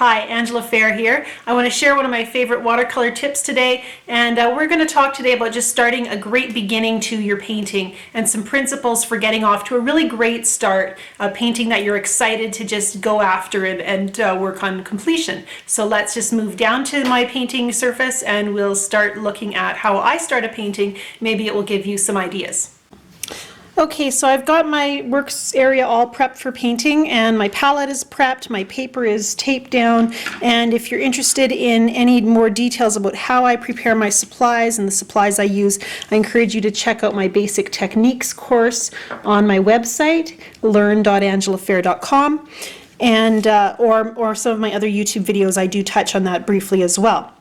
Hi, Angela Fair here. I want to share one of my favorite watercolor tips today, and we're going to talk today about just starting a great beginning to your painting and some principles for getting off to a really great start, a painting that you're excited to just go after and work on completion. So let's just move down to my painting surface and we'll start looking at how I start a painting. Maybe it will give you some ideas. Okay, so I've got my works area all prepped for painting, and my palette is prepped, my paper is taped down, and if you're interested in any more details about how I prepare my supplies and the supplies I use, I encourage you to check out my basic techniques course on my website, learn.angelafair.com, and or some of my other YouTube videos. I do touch on that briefly as well.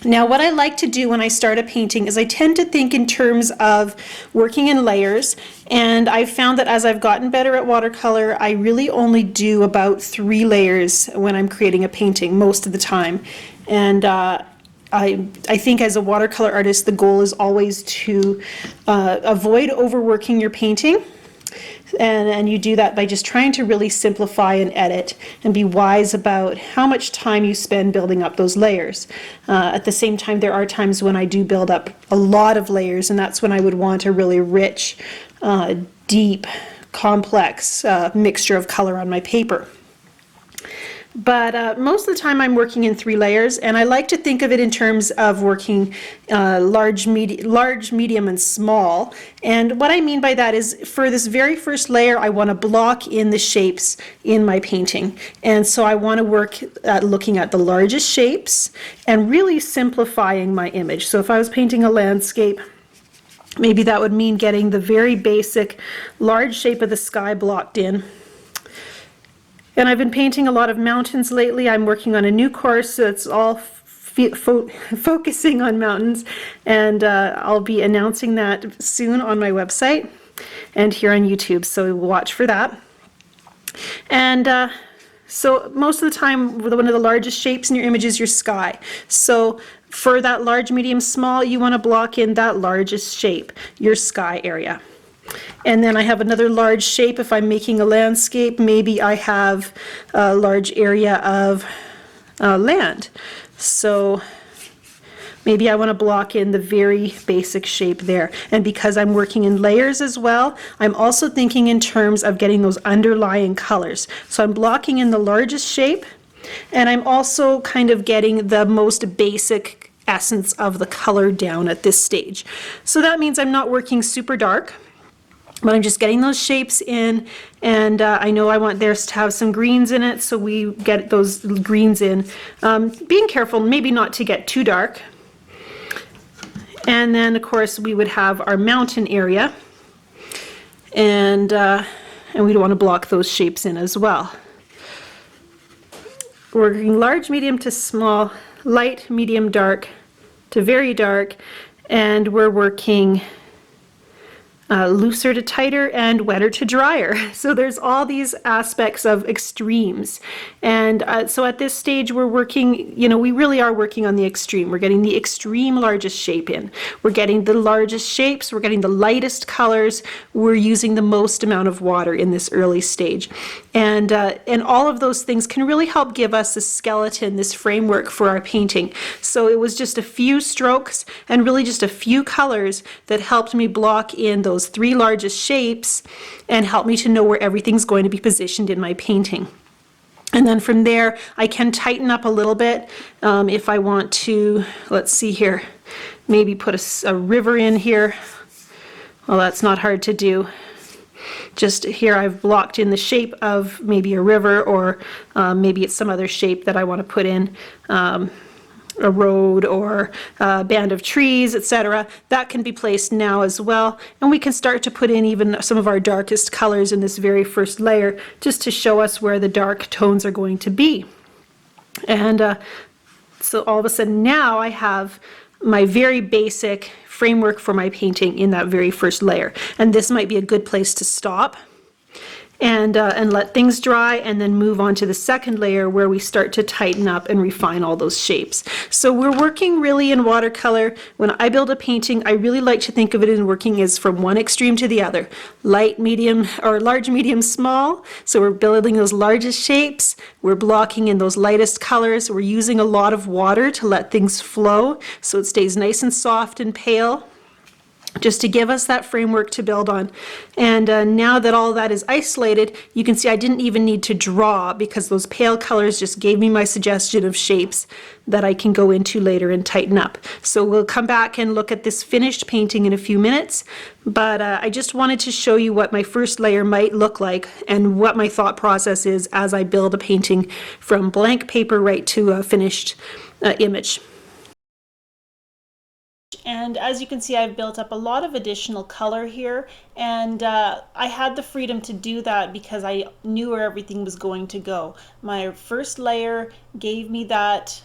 Now, what I like to do when I start a painting is I tend to think in terms of working in layers, and I've found that as I've gotten better at watercolor, I really only do about 3 layers when I'm creating a painting most of the time. And I think as a watercolor artist, the goal is always to avoid overworking your painting. And you do that by just trying to really simplify and edit and be wise about how much time you spend building up those layers. At the same time, there are times when I do build up a lot of layers, and that's when I would want a really rich, deep, complex mixture of color on my paper. But most of the time I'm working in 3 layers, and I like to think of it in terms of working large, medium, and small. And what I mean by that is, for this very first layer, I want to block in the shapes in my painting. And so I want to work at looking at the largest shapes and really simplifying my image. So if I was painting a landscape, maybe that would mean getting the very basic large shape of the sky blocked in. And I've been painting a lot of mountains lately. I'm working on a new course that's all focusing on mountains, and I'll be announcing that soon on my website and here on YouTube, so watch for that. And so most of the time, one of the largest shapes in your image is your sky. So for that large, medium, small, you want to block in that largest shape, your sky area. And then I have another large shape. If I'm making a landscape, maybe I have a large area of land. So maybe I want to block in the very basic shape there. And because I'm working in layers as well, I'm also thinking in terms of getting those underlying colors. So I'm blocking in the largest shape, and I'm also kind of getting the most basic essence of the color down at this stage. So that means I'm not working super dark, but I'm just getting those shapes in, and I know I want theirs to have some greens in it, so we get those greens in. Being careful maybe not to get too dark. And then of course we would have our mountain area, and we'd want to block those shapes in as well. We're working large, medium to small, light, medium, dark to very dark, and we're working looser to tighter and wetter to drier. So there's all these aspects of extremes. And so at this stage we're working, we really are working on the extreme. We're getting the extreme largest shape in. We're getting the largest shapes. We're getting the lightest colors. We're using the most amount of water in this early stage. And all of those things can really help give us a skeleton, this framework for our painting. So it was just a few strokes and really just a few colors that helped me block in those 3 largest shapes and help me to know where everything's going to be positioned in my painting. And then from there, I can tighten up a little bit if I want to. Let's see here, maybe put a river in here. Well, that's not hard to do. Just here I've blocked in the shape of maybe a river, or maybe it's some other shape that I want to put in. A road or a band of trees, etc. That can be placed now as well, and we can start to put in even some of our darkest colors in this very first layer, just to show us where the dark tones are going to be. And so all of a sudden now I have my very basic framework for my painting in that very first layer, and this might be a good place to stop. and let things dry, and then move on to the second layer where we start to tighten up and refine all those shapes. So we're working really in watercolor. When I build a painting, I really like to think of it in working as from one extreme to the other. Light, medium, or large, medium, small. So we're building those largest shapes. We're blocking in those lightest colors. We're using a lot of water to let things flow so it stays nice and soft and pale, just to give us that framework to build on. And now that all that is isolated, you can see I didn't even need to draw, because those pale colors just gave me my suggestion of shapes that I can go into later and tighten up. So we'll come back and look at this finished painting in a few minutes, but I just wanted to show you what my first layer might look like and what my thought process is as I build a painting from blank paper right to a finished image. And as you can see, I've built up a lot of additional color here, and I had the freedom to do that because I knew where everything was going to go. My first layer gave me that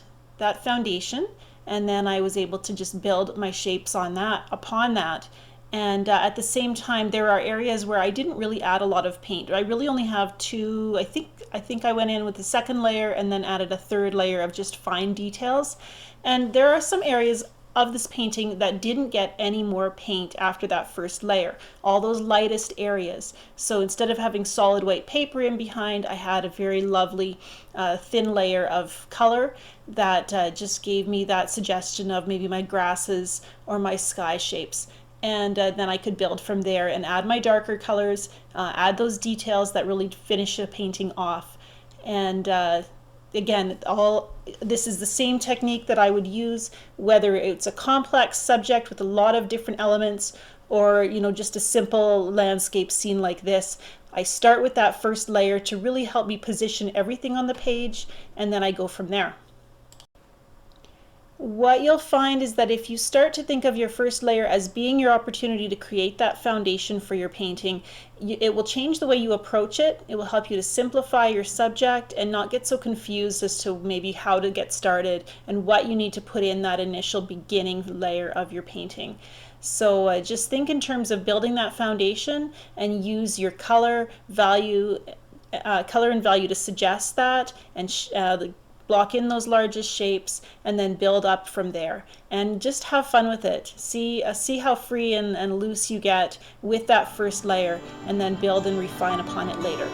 foundation, and then I was able to just build my shapes on that, upon that. And at the same time, there are areas where I didn't really add a lot of paint. I really only have two. I think I went in with the second layer and then added a third layer of just fine details. And there are some areas of this painting that didn't get any more paint after that first layer, all those lightest areas. So instead of having solid white paper in behind, I had a very lovely thin layer of color that just gave me that suggestion of maybe my grasses or my sky shapes. And then I could build from there and add my darker colors, add those details that really finish a painting off. And again, this is the same technique that I would use whether it's a complex subject with a lot of different elements, or just a simple landscape scene like this. I start with that first layer to really help me position everything on the page, and then I go from there. What you'll find is that if you start to think of your first layer as being your opportunity to create that foundation for your painting, it will change the way you approach it. It will help you to simplify your subject and not get so confused as to maybe how to get started and what you need to put in that initial beginning layer of your painting. So just think in terms of building that foundation, and use your color and value to suggest that, and block in those largest shapes, and then build up from there. And just have fun with it. See how free and loose you get with that first layer, and then build and refine upon it later.